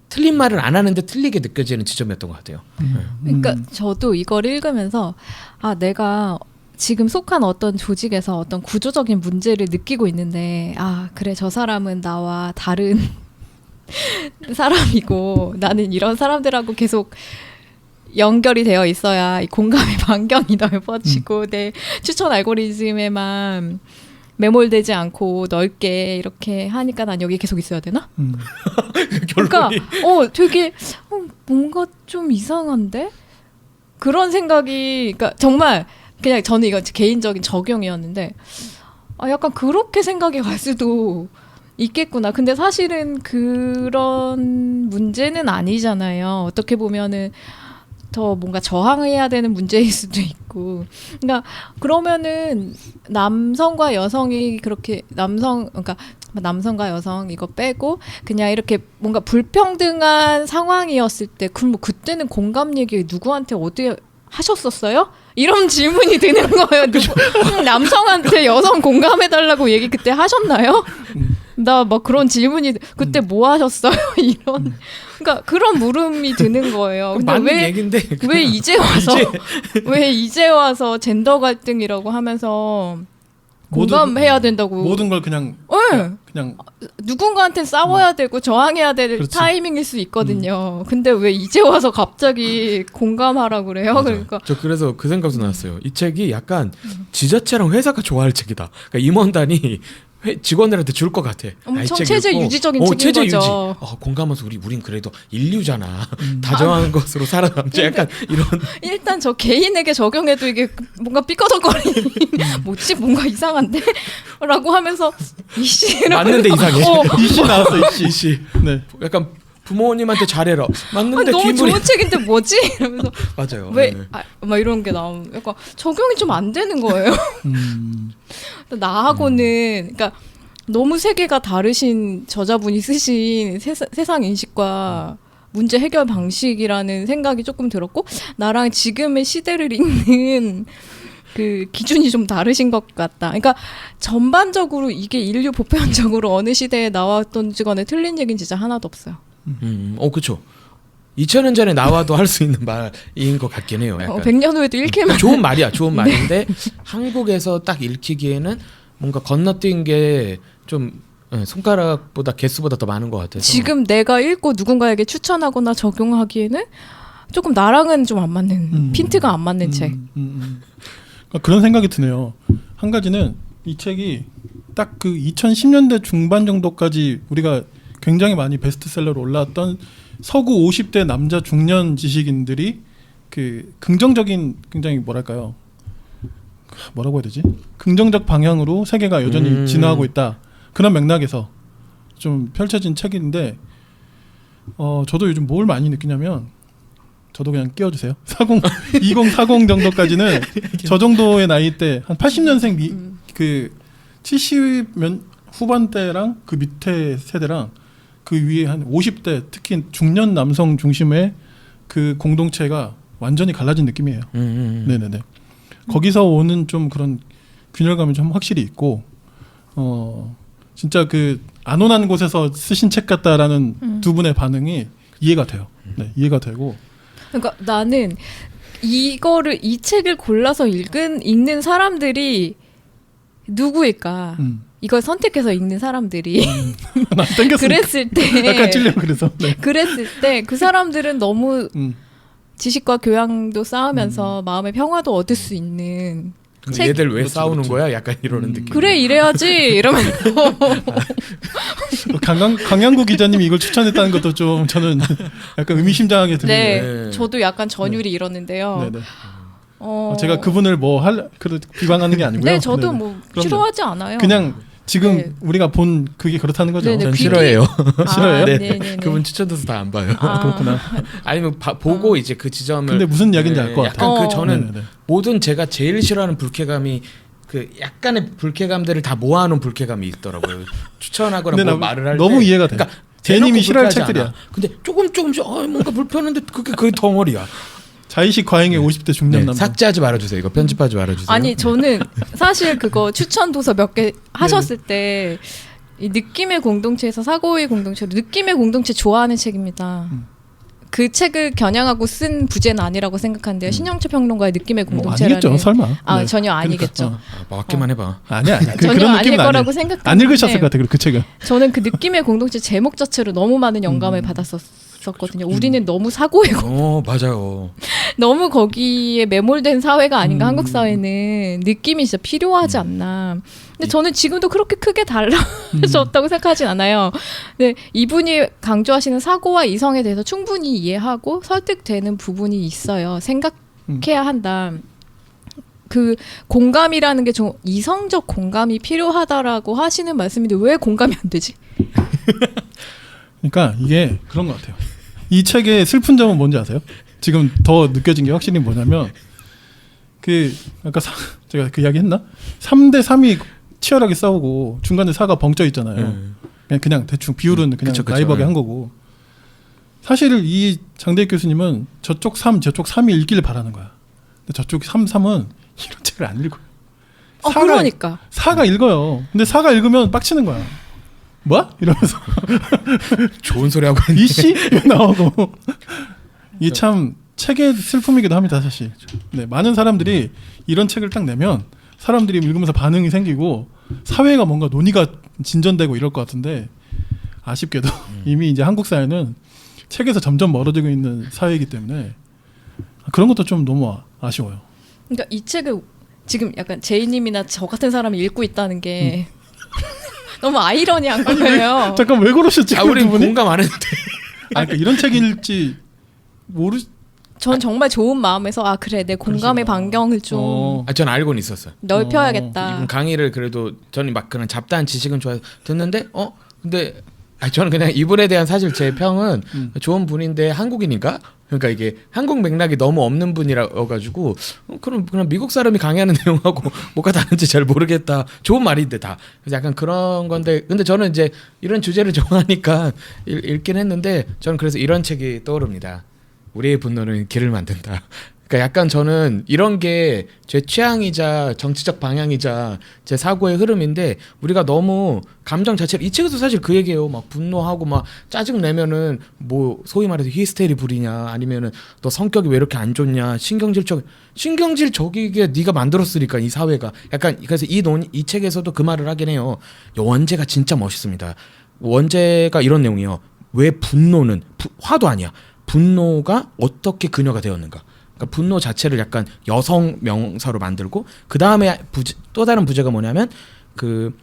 틀린 말을 안 하는데 틀리게 느껴지는 지점이었던 것 같아요. 그러니까 저도 이걸 읽으면서 내가 지금 속한 어떤 조직에서 어떤 구조적인 문제를 느끼고 있는데 그래 저 사람은 나와 다른 사람이고 나는 이런 사람들하고 계속 연결이 되어 있어야 이 공감의 반경이 넓어지고 내 추천 알고리즘에만 매몰되지 않고 넓게 이렇게 하니까 난 여기 계속 있어야 되나? 그러니까 되게 뭔가 좀 이상한데? 그런 생각이 그러니까 정말 그냥 저는 이건 개인적인 적용이었는데 약간 그렇게 생각이 갈 수도 있겠구나. 근데 사실은 그런 문제는 아니잖아요. 어떻게 보면은 더 뭔가 저항해야 되는 문제일 수도 있고. 그러니까 그러면은 남성과 여성이 그렇게 그러니까 남성과 여성 이거 빼고 그냥 이렇게 뭔가 불평등한 상황이었을 때 그럼 뭐 그때는 공감 얘기 누구한테 어디 하셨었어요? 이런 질문이 드는 거예요. 남성한테 여성 공감해달라고 얘기 그때 하셨나요? 나 막 그런 질문이 그때 뭐 하셨어요? 이런 그러니까 그런 물음이 드는 거예요. 근데 왜, 이제 와서 젠더 갈등이라고 하면서 공감해야 된다고. 모든 걸 그냥 네. 그냥 누군가한테 싸워야 되고 저항해야 될 그렇지. 타이밍일 수 있거든요. 근데 왜 이제 와서 갑자기 공감하라고 그래요? 맞아. 그러니까 저 그래서 그 생각도 났어요. 이 책이 약간 지자체랑 회사가 좋아할 책이다. 그러니까 임원단이 직원들한테 줄 것 같아. 엄청 이 책 체제 읽고, 유지적인 책인 체제 거죠. 유지. 공감하면서 우린 그래도 인류잖아. 다정한 것으로 살아남자. 약간 이런. 일단 저 개인에게 적용해도 이게 뭔가 삐꺼덕거리는 뭐지 뭔가 이상한데? 라고 하면서 이씨 맞는데 이상해. 이씨 나왔어 이씨. 이씨. 네. 약간 부모님한테 잘해라. 맞는데 너무 뒷물이. 좋은 책인데 뭐지? 이러면서 맞아요. 왜 네. 막 이런 게 나오면 약간 적용이 좀 안 되는 거예요. 나하고는 그러니까 너무 세계가 다르신 저자분이 쓰신 세상 인식과 문제 해결 방식이라는 생각이 조금 들었고 나랑 지금의 시대를 읽는 그 기준이 좀 다르신 것 같다. 그러니까 전반적으로 이게 인류 보편적으로 어느 시대에 나왔던지 간에 틀린 얘기는 진짜 하나도 없어요. 그쵸. 2000년 전에 나와도 할 수 있는 말인 것 같긴 해요. 약간. 100년 후에도 읽힐만. 좋은 말이야. 좋은 말인데 한국에서 딱 읽히기에는 뭔가 건너뛴 게 좀 손가락보다 개수보다 더 많은 것 같아서. 지금 내가 읽고 누군가에게 추천하거나 적용하기에는 조금 나랑은 좀 안 맞는 핀트가 안 맞는 책. 그러니까 그런 생각이 드네요. 한 가지는 이 책이 딱 그 2010년대 중반 정도까지 우리가 굉장히 많이 베스트셀러로 올라왔던 서구 50대 남자 중년 지식인들이 그 긍정적인 굉장히 뭐랄까요? 뭐라고 해야 되지? 긍정적 방향으로 세계가 여전히 진화하고 있다. 그런 맥락에서 좀 펼쳐진 책인데 저도 요즘 뭘 많이 느끼냐면 저도 그냥 끼워주세요. 2040 정도까지는 저 정도의 나이 때 한 80년생 그 70년 후반대랑 그 밑에 세대랑 그 위에 한 50대 특히 중년 남성 중심의 그 공동체가 완전히 갈라진 느낌이에요. 네네네. 거기서 오는 좀 그런 균열감이 좀 확실히 있고 진짜 그 안온한 곳에서 쓰신 책 같다라는 두 분의 반응이 이해가 돼요. 네, 이해가 되고. 그러니까 나는 이 책을 골라서 읽는 사람들이 누구일까? 이걸 선택해서 읽는 사람들이 난 땡겼으니까. 그랬을 때 약간 찔려 그래서. 네. 그랬을 때 그 사람들은 너무 지식과 교양도 쌓으면서 마음의 평화도 얻을 수 있는 책. 얘들 왜 그렇지, 싸우는 그렇지. 거야? 약간 이러는 느낌. 그래 이래야지 이러면서 강양구 기자님이 이걸 추천했다는 것도 좀 저는 약간 의미심장하게 네, 들리네요. 저도 약간 전율이 이러는데요. 네네. 제가 그분을 비방하는 게 아니고요. 네, 저도 네네. 뭐 그럼요. 싫어하지 않아요. 그냥 지금 네. 우리가 본 그게 그렇다는 거죠. 네네, 전 귀기- 싫어해요. 싫어해요? 네. 네네네. 그분 추천돼서 다 안 봐요. 그렇구나. 아니면 보고 이제 그 지점을. 근데 무슨 이야기인지 알 것 약간 같아요. 저는 네네네. 모든 제가 제일 싫어하는 불쾌감이 그 약간의 불쾌감들을 다 모아놓은 불쾌감이 있더라고요. 추천하거나 근데 뭐 나 말을 할 너무 때. 이해가 돼. 그러니까 제님이 대놓고 싫어할 불쾌하지 책들이야. 않아. 근데 조금씩 뭔가 불편한데 그게 덩어리야. 자의식 과잉의 50대 중년 네, 남성. 삭제하지 말아주세요. 이거 편집하지 말아주세요. 아니 저는 사실 그거 추천 도서 몇 개 하셨을 때 이 느낌의 공동체에서 사고의 공동체로 느낌의 공동체 좋아하는 책입니다. 그 책을 겨냥하고 쓴 부제는 아니라고 생각하는데요. 신영철 평론가의 느낌의 공동체라는. 아니겠죠, 설마. 네. 전혀 아니겠죠. 맞기만 해봐. 아니야. 전혀 그런 아닐 느낌은 거라고 아니에요. 생각하는데 안 읽으셨을 것 같아. 그 책은. 저는 그 느낌의 공동체 제목 자체로 너무 많은 영감을 받았었거든요. 우리는 너무 사고의 맞아요. 너무 거기에 매몰된 사회가 아닌가. 한국 사회는 느낌이 진짜 필요하지 않나. 근데 저는 지금도 그렇게 크게 달라졌다고 생각하진 않아요. 근데 이분이 강조하시는 사고와 이성에 대해서 충분히 이해하고 설득되는 부분이 있어요. 생각해야 한다. 그 공감이라는 게 좀 이성적 공감이 필요하다라고 하시는 말씀인데 왜 공감이 안 되지? 그러니까 이게 그런 것 같아요. 이 책의 슬픈 점은 뭔지 아세요? 지금 더 느껴진 게 확실히 뭐냐면 아까 제가 그 이야기 했나? 3대 3이 치열하게 싸우고 중간에 4가 벙쪄 있잖아요. 그냥 대충 비율은 그냥 그쵸. 나이버게 한 거고. 사실 이 장대익 교수님은 저쪽 3, 저쪽 3이 읽기를 바라는 거야. 근데 저쪽 3은 이런 책을 안 읽어요. 그러니까. 4가 읽어요. 근데 4가 읽으면 빡치는 거야. 뭐야? 이러면서 좋은 소리 하고 있네. 이씨 나오고. 이게 참 책의 슬픔이기도 합니다, 사실. 네, 많은 사람들이 이런 책을 딱 내면 사람들이 읽으면서 반응이 생기고 사회가 뭔가 논의가 진전되고 이럴 것 같은데 아쉽게도 이미 이제 한국 사회는 책에서 점점 멀어지고 있는 사회이기 때문에 그런 것도 좀 너무 아쉬워요. 그러니까 이 책을 지금 약간 제이님이나 저 같은 사람이 읽고 있다는 게 너무 아이러니한 거예요. 잠깐 왜 그러셨지? 우리 두 분이? 공감 안 했는데. 그러니까 이런 책일지 전 정말 좋은 마음에서 그래 내 공감의 그러시구나. 반경을 좀 전 알고는 있었어요. 넓혀야겠다. 강의를 그래도 저는 막 그런 잡다한 지식은 좋아해서 듣는데 근데 저는 그냥 이분에 대한 사실 제 평은 좋은 분인데 한국인인가? 그러니까 이게 한국 맥락이 너무 없는 분이라 가지고 그럼 그냥 미국 사람이 강의하는 내용하고 뭐가 다른지 잘 모르겠다. 좋은 말인데 다. 그래서 약간 그런 건데 근데 저는 이제 이런 주제를 좋아하니까 읽긴 했는데 저는 그래서 이런 책이 떠오릅니다. 우리의 분노는 길을 만든다. 그러니까 약간 저는 이런 게 제 취향이자 정치적 방향이자 제 사고의 흐름인데 우리가 너무 감정 자체를 이 책에서 사실 그 얘기예요. 막 분노하고 막 짜증 내면은 뭐 소위 말해서 히스테리 부리냐 아니면은 너 성격이 왜 이렇게 안 좋냐 신경질적이게 네가 만들었으니까 이 사회가 약간 그래서 이 책에서도 그 말을 하긴 해요. 원제가 진짜 멋있습니다. 원제가 이런 내용이에요. 왜 분노는 화도 아니야. 분노가 어떻게 그녀가 되었는가. 그러니까 분노 자체를 약간 여성 명사로 만들고 그 다음에 또 다른 부제가 뭐냐면 그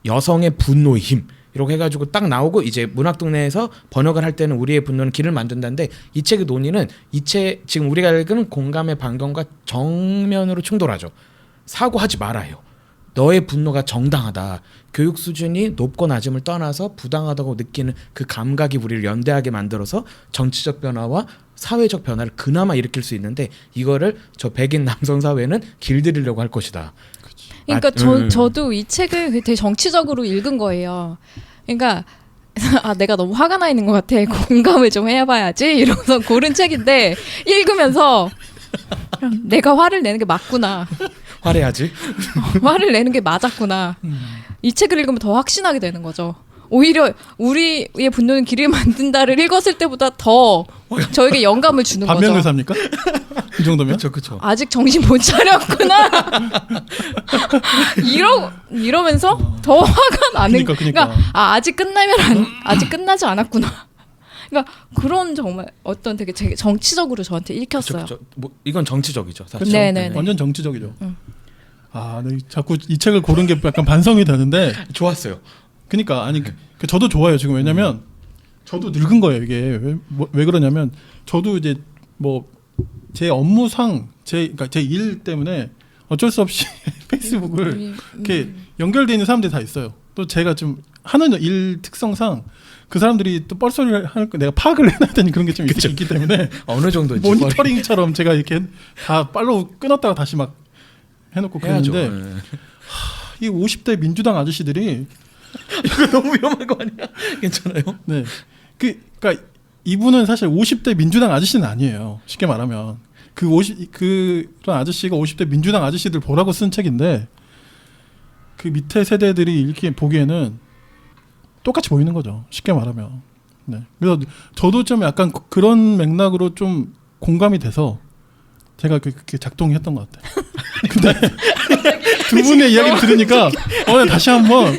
여성의 분노의 힘 이렇게 해가지고 딱 나오고 이제 문학동네에서 번역을 할 때는 우리의 분노는 길을 만든다는데 이 책의 논의는 지금 우리가 읽은 공감의 반경과 정면으로 충돌하죠. 사고하지 말아요. 너의 분노가 정당하다. 교육 수준이 높고 낮음을 떠나서 부당하다고 느끼는 그 감각이 우리를 연대하게 만들어서 정치적 변화와 사회적 변화를 그나마 일으킬 수 있는데 이거를 저 백인 남성 사회는 길들이려고 할 것이다. 그러니까 저도 이 책을 되게 정치적으로 읽은 거예요. 그러니까 내가 너무 화가 나 있는 것 같아. 공감을 좀 해봐야지 이러면서 고른 책인데 읽으면서 내가 화를 내는 게 맞구나. 화내야지. 화를 내는 게 맞았구나. 이 책을 읽으면 더 확신하게 되는 거죠. 오히려 우리의 분노는 길을 만든다를 읽었을 때보다 더 저에게 영감을 주는 거죠. 반면교사입니까? 이 정도면? 그렇죠. 아직 정신 못 차렸구나. 이러면서 더 화가 나는. 그러니까. 아직 아직 끝나지 않았구나. 그러니까 그런 정말 어떤 되게 정치적으로 저한테 읽혔어요. 뭐 이건 정치적이죠, 사실. 네네. 완전 정치적이죠. 네, 자꾸 이 책을 고른 게 약간 반성이 되는데 좋았어요. 그러니까 저도 좋아요 지금 왜냐면 저도 늙은 거예요 이게 왜 그러냐면 저도 이제 뭐 제 업무상 그러니까 제 일 때문에 어쩔 수 없이 페이스북을 이렇게 연결돼 있는 사람들이 다 있어요. 또 제가 좀 하는 일 특성상 그 사람들이 또 뻘소리를 하니까 내가 파악을 해놔야 되는 그런 게 좀 있기 때문에 어느 정도 모니터링처럼 제가 이렇게 다 팔로우 끊었다가 다시 막 해놓고 그랬는데 이 50대 민주당 아저씨들이 이거 너무 위험한 거 아니야? 괜찮아요? 네, 그러니까 이분은 사실 50대 민주당 아저씨는 아니에요. 쉽게 말하면 그런 아저씨가 50대 민주당 아저씨들 보라고 쓴 책인데 그 밑에 세대들이 이렇게 보기에는 똑같이 보이는 거죠. 쉽게 말하면. 네. 그래서 저도 좀 약간 그런 맥락으로 좀 공감이 돼서 제가 그렇게 작동했던 것 같아요. 근데 두 분의 이야기 들으니까 다시 한번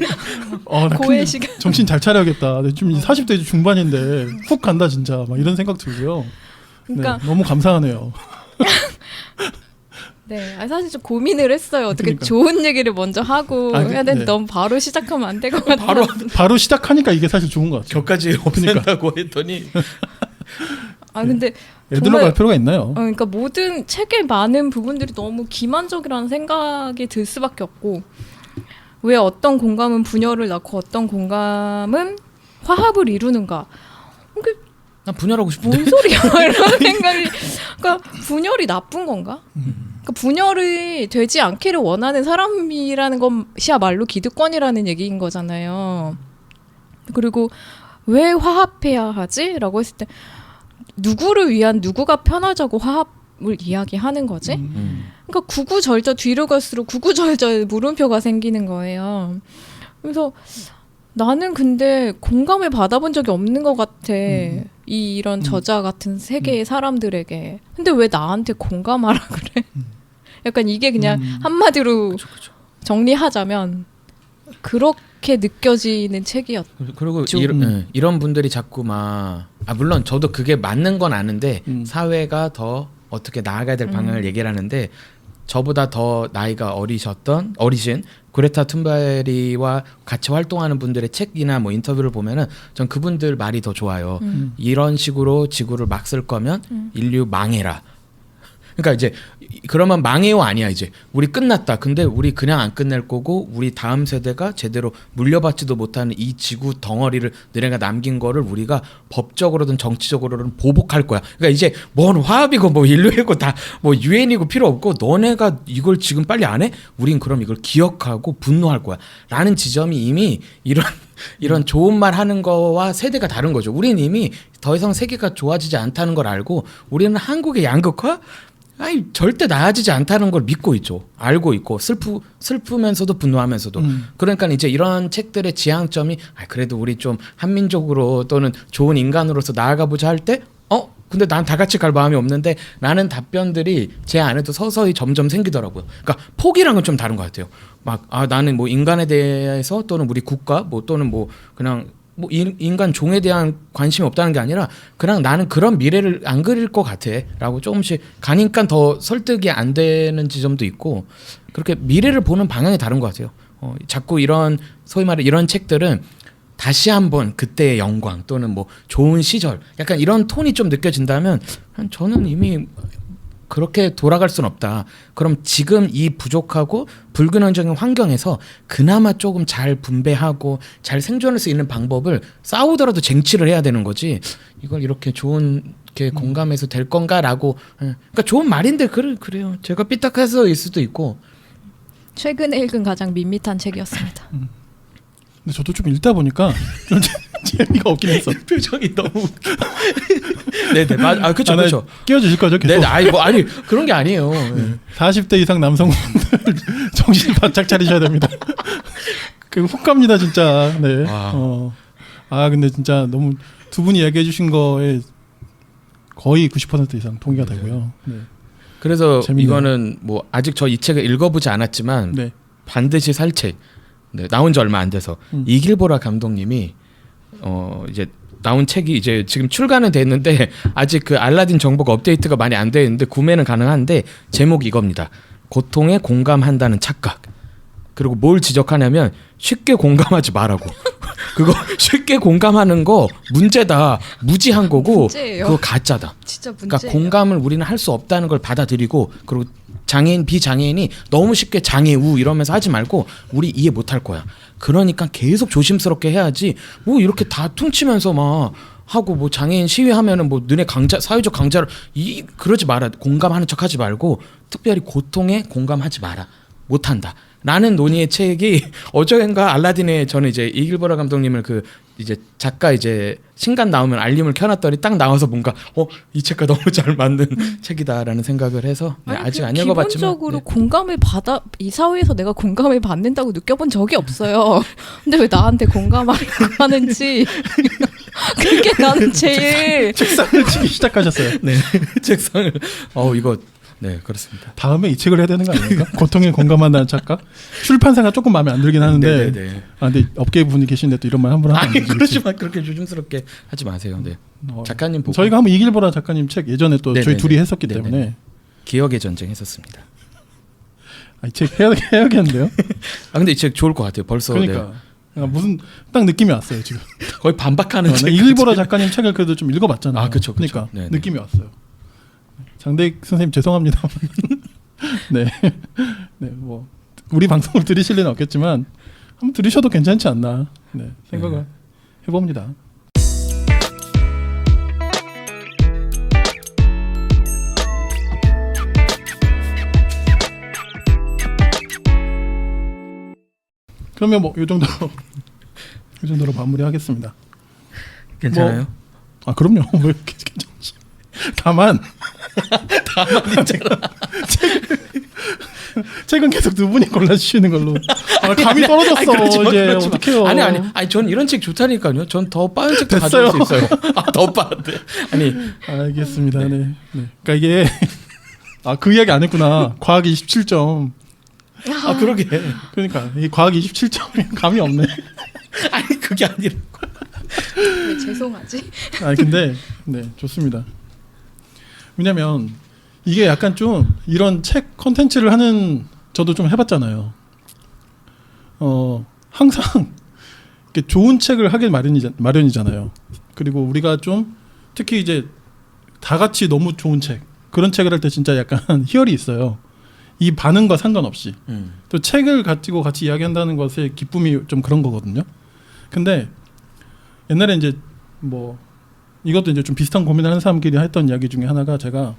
고해 시간. 정신 잘 차려야겠다. 좀 40대 중반인데 훅 간다 진짜. 막 이런 생각 들고요. 그러니까 네, 너무 감사하네요. 네, 사실 좀 고민을 했어요. 어떻게 그러니까. 좋은 얘기를 먼저 하고 해야 되는데 네. 너무 바로 시작하면 안 될 것 같아요. 바로 시작하니까 이게 사실 좋은 것 같아요. 격까지 없앤다고 했더니 근데 애들로 정말 갈 필요가 있나요? 그러니까 모든 책의 많은 부분들이 너무 기만적이라는 생각이 들 수밖에 없고 왜 어떤 공감은 분열을 낳고 어떤 공감은 화합을 이루는가? 난 분열하고 싶은데. 뭔 소리야? 이런 생각이. 그러니까 분열이 나쁜 건가? 그러니까 분열이 되지 않기를 원하는 사람이라는 것이야말로 기득권이라는 얘기인 거잖아요. 그리고 왜 화합해야 하지? 라고 했을 때 누구를 위한 누구가 편하자고 화합을 이야기하는 거지? 그러니까 구구절절 뒤로 갈수록 구구절절 물음표가 생기는 거예요. 그래서 나는 근데 공감을 받아본 적이 없는 것 같아. 이런 저자 같은 세계의 사람들에게. 근데 왜 나한테 공감하라 그래? 약간 이게 그냥 한마디로 정리하자면 그렇게 느껴지는 책이었죠. 그리고 이런 분들이 자꾸 막 물론 저도 그게 맞는 건 아는데 사회가 더 어떻게 나아가야 될 방향을 얘기를 하는데 저보다 더 나이가 어리신 그레타 툰베리와 같이 활동하는 분들의 책이나 뭐 인터뷰를 보면은 전 그분들 말이 더 좋아요. 이런 식으로 지구를 막 쓸 거면 인류 망해라. 그러니까 이제 그러면 망해요 아니야 이제 우리 끝났다. 근데 우리 그냥 안 끝낼 거고 우리 다음 세대가 제대로 물려받지도 못하는 이 지구 덩어리를 너네가 남긴 거를 우리가 법적으로든 정치적으로든 보복할 거야. 그러니까 이제 뭔 화합이고 뭐 인류이고 다 뭐 유엔이고 필요 없고 너네가 이걸 지금 빨리 안 해? 우린 그럼 이걸 기억하고 분노할 거야. 라는 지점이 이미 이런 좋은 말 하는 거와 세대가 다른 거죠. 우리는 이미 더 이상 세계가 좋아지지 않다는 걸 알고 우리는 한국의 양극화 절대 나아지지 않다는 걸 믿고 있죠. 알고 있고 슬프면서도 분노하면서도. 그러니까 이제 이런 책들의 지향점이 그래도 우리 좀 한민족으로 또는 좋은 인간으로서 나아가 보자 할 때 근데 난 다 같이 갈 마음이 없는데 라는 답변들이 제 안에도 서서히 점점 생기더라고요. 그러니까 폭이랑은 좀 다른 것 같아요. 막 나는 뭐 인간에 대해서 또는 우리 국가 뭐 또는 뭐 그냥 뭐 인간 종에 대한 관심이 없다는 게 아니라 그냥 나는 그런 미래를 안 그릴 것 같아라고 조금씩 가니까 더 설득이 안 되는 지점도 있고 그렇게 미래를 보는 방향이 다른 것 같아요. 자꾸 이런 소위 말해 이런 책들은 다시 한번 그때의 영광 또는 뭐 좋은 시절 약간 이런 톤이 좀 느껴진다면 저는 이미 그렇게 돌아갈 순 없다. 그럼 지금 이 부족하고 불균형적인 환경에서 그나마 조금 잘 분배하고 잘 생존할 수 있는 방법을 싸우더라도 쟁취를 해야 되는 거지. 이걸 이렇게 좋은 게 공감해서 될 건가라고. 그러니까 좋은 말인데 그래요. 제가 삐딱해서일 수도 있고. 최근에 읽은 가장 밋밋한 책이었습니다. 근데 저도 좀 읽다 보니까 좀 재미가 없긴 했어. 표정이 너무 웃겨. 네네 맞아. 그렇죠 그렇죠. 끼워주실 거죠 계속. 네 아니 그런 게 아니에요. 40대 이상 남성분들 정신 바짝 차리셔야 됩니다. 훅 갑니다 진짜. 네. 근데 진짜 너무 두 분이 얘기해 주신 거에 거의 90% 이상 동의가 되고요. 네. 그래서 재밌네요. 이거는 뭐 아직 저 이 책을 읽어보지 않았지만 네. 반드시 살 책. 네, 나온 지 얼마 안 돼서 이길보라 감독님이 이제 나온 책이 이제 지금 출간은 됐는데 아직 그 알라딘 정보가 업데이트가 많이 안 되어 있는데 구매는 가능한데 제목이 이겁니다. 고통에 공감한다는 착각. 그리고 뭘 지적하냐면 쉽게 공감하지 말라고. 그거 쉽게 공감하는 거 문제다. 무지한 거고 문제예요. 그거 가짜다. 진짜 문제예요. 그러니까 공감을 우리는 할 수 없다는 걸 받아들이고 그리고 장애인 비장애인이 너무 쉽게 장애우 이러면서 하지 말고 우리 이해 못할 거야. 그러니까 계속 조심스럽게 해야지. 뭐 이렇게 다 퉁치면서 막 하고 뭐 장애인 시위하면은 뭐 너네 강자 사회적 강자를 그러지 마라. 공감하는 척하지 말고 특별히 고통에 공감하지 마라. 못한다. 라는 논의의 책이 어저인가 알라딘에 저는 이제 이길보라 감독님을 그 이제 작가 이제 신간 나오면 알림을 켜놨더니 딱 나와서 뭔가 이 책과 너무 잘 맞는 책이다라는 생각을 해서 아직 안 읽어봤지만 기본적으로 공감을 이 사회에서 내가 공감을 받는다고 느껴본 적이 없어요. 근데 왜 나한테 공감하려고 하는지 그게 나는 제일 책상을 치기 시작하셨어요. 네 책상을 이거 네 그렇습니다. 다음에 이 책을 해야 되는 거 아닙니까? 고통에 공감한다는 착각. 출판사가 조금 마음에 안 들긴 하는데. 네네네. 근데 업계 분이 계신데 또 이런 말 함부로 하면 안 되지. 그러지만 그렇게 조심스럽게 하지 마세요. 네. 작가님 보고 저희가 한번 이길보라 작가님 책 예전에 또 네네네. 저희 둘이 했었기 네네네. 때문에 기억의 전쟁 했었습니다. 이 책 해야겠는데요? 근데 이 책 좋을 것 같아요. 벌써 그러니까 무슨 딱 느낌이 왔어요 지금. 거의 반박하는 책. 이길보라 작가님 책을 그래도 좀 읽어봤잖아요. 그쵸. 그러니까 네네. 느낌이 왔어요. 장대익 선생님 죄송합니다. 네, 뭐 우리 방송을 들으실 리는 없겠지만 한번 들으셔도 괜찮지 않나 생각을 해봅니다. 그러면 뭐 이 정도로 마무리하겠습니다. 괜찮아요? 그럼요. 왜 이렇게 괜찮지? 다만 책은 계속 두 분이 골라주시는 걸로. 감이 떨어졌어. 이제 어떡해요. 아니 전 이런 책 좋다니까요. 전 더 빠른 책도 됐어요. 가져올 수 있어요. 더 빠른데. 아니 알겠습니다. 네. 그러니까 이게 아, 그 이야기 안 했구나. 과학 27점. 아 그러게. 그러니까 이 과학 27점이 감이 없네. 아니 그게 아니라. 왜 죄송하지? 아니 근데 네 좋습니다. 왜냐면 이게 약간 좀 이런 책 컨텐츠를 하는 저도 좀 해봤잖아요. 항상 이렇게 좋은 책을 하길 마련이잖아요. 그리고 우리가 좀 특히 이제 다 같이 너무 좋은 책 그런 책을 할 때 진짜 약간 희열이 있어요. 이 반응과 상관없이 또 책을 가지고 같이 이야기한다는 것의 기쁨이 좀 그런 거거든요. 근데 옛날에 이제 뭐 이것도 이제 좀 비슷한 고민을 하는 사람끼리 했던 이야기 중에 하나가 제가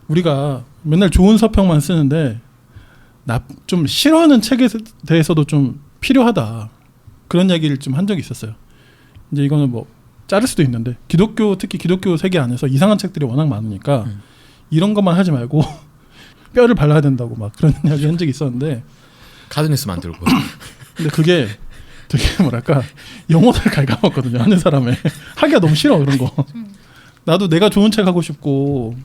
우리가 맨날 좋은 서평만 쓰는데 좀 싫어하는 책에 대해서도 좀 필요하다 그런 얘기를 좀 한 적이 있었어요. 이제 이거는 뭐 자를 수도 있는데 특히 기독교 세계 안에서 이상한 책들이 워낙 많으니까 이런 것만 하지 말고 뼈를 발라야 된다고 막 그런 이야기 한 적이 있었는데 가드뉴스 만들고. 근데 그게 되게 뭐랄까 영혼을 갉아먹거든요. 하는 사람의 하기가 너무 싫어 그런 거. 나도 내가 좋은 책 하고 싶고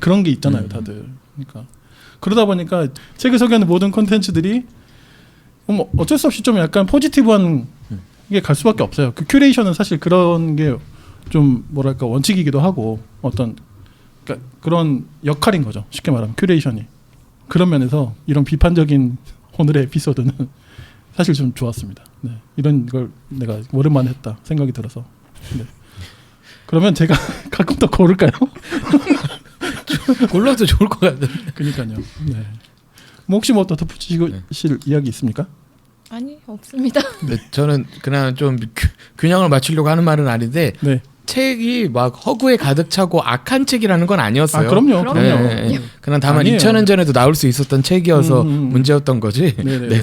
그런 게 있잖아요 다들. 그러니까 그러다 보니까 책을 소개하는 모든 콘텐츠들이 뭐 어쩔 수 없이 좀 약간 포지티브한 게 갈 수밖에 없어요. 그 큐레이션은 사실 그런 게 좀 뭐랄까 원칙이기도 하고 어떤 그러니까 그런 역할인 거죠. 쉽게 말하면 큐레이션이. 그런 면에서 이런 비판적인 오늘의 에피소드는 사실 좀 좋았습니다. 네. 이런 걸 내가 오랜만에 했다 생각이 들어서. 네. 그러면 제가 가끔 더 고를까요? 골라도 좋을 것 같은데. 그러니까요. 네. 뭐 혹시 뭐 더 덧붙이실 이야기 있습니까? 아니 없습니다. 네, 저는 그냥 좀 균형을 맞추려고 하는 말은 아닌데 네. 책이 막 허구에 가득 차고 악한 책이라는 건 아니었어요. 아 그럼요. 네, 네, 네. 그냥 다만 아니에요. 2000년 전에도 나올 수 있었던 책이어서 문제였던 거지. 네네. 네.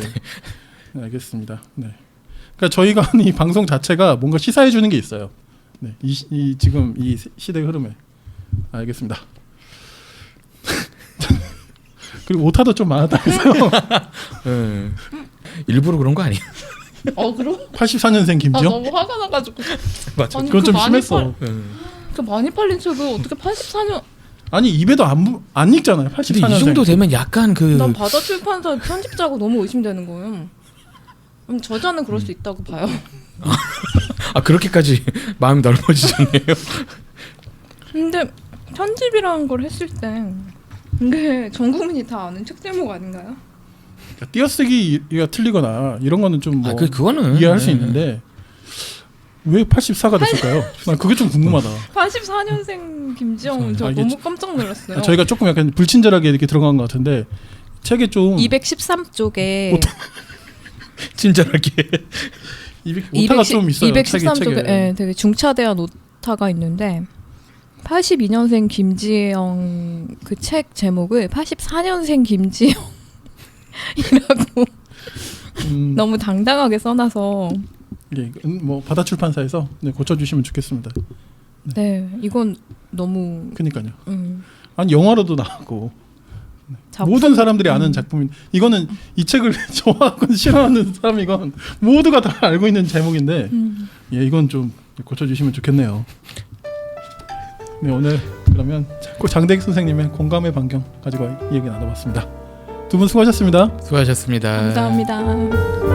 네, 알겠습니다. 네. 그러니까 저희가 하는 이 방송 자체가 뭔가 시사해 주는 게 있어요. 네. 지금 이 시대의 흐름에. 알겠습니다. 그리고 오타도 좀 많았다면서요. 네. 일부러 그런 거 아니에요? 그럼? 84년생 아 김지영? 너무 화가 나가지고. 맞아. 아니, 그건 좀 많이 심했어. 그 많이 팔린 책을 어떻게 84년? 아니 입에도 안 읽잖아요. 근데 84년생. 이 정도 되면 약간 그 난 바다 출판사 편집자가 너무 의심되는 거예요. 저자는 그럴 수 있다고 봐요. 아 그렇게까지 마음이 넓어지셨네요. 근데 편집이라는 걸 했을 때 이게 전 국민이 다 아는 책 제목 아닌가요? 그러니까 띄어쓰기가 틀리거나 이런 거는 좀 뭐 그거는 이해할 수 있는데 왜 84가 됐을까요? 난 그게 좀 궁금하다. 84년생 김지영 저 이게 너무 깜짝 놀랐어요. 저희가 조금 약간 불친절하게 이렇게 들어간 것 같은데 책에 좀 213쪽에 친절하게 오타가 좀 있어요. 213쪽에 네, 되게 중차대한 오타가 있는데 82년생 김지영 그 책 제목을 84년생 김지영이라고 너무 당당하게 써놔서 예, 뭐 바다 출판사에서 네, 고쳐주시면 좋겠습니다. 네 이건 너무 그러니까요. 아니 영화로도 나왔고 모든 사람들이 아는 작품인 이거는 이 책을 좋아하고 싫어하는 사람이건 모두가 다 알고 있는 제목인데 예 이건 좀 고쳐주시면 좋겠네요. 네 오늘 그러면 장대익 선생님의 공감의 반경 가지고 이 얘기 나눠봤습니다. 두 분 수고하셨습니다. 수고하셨습니다. 감사합니다.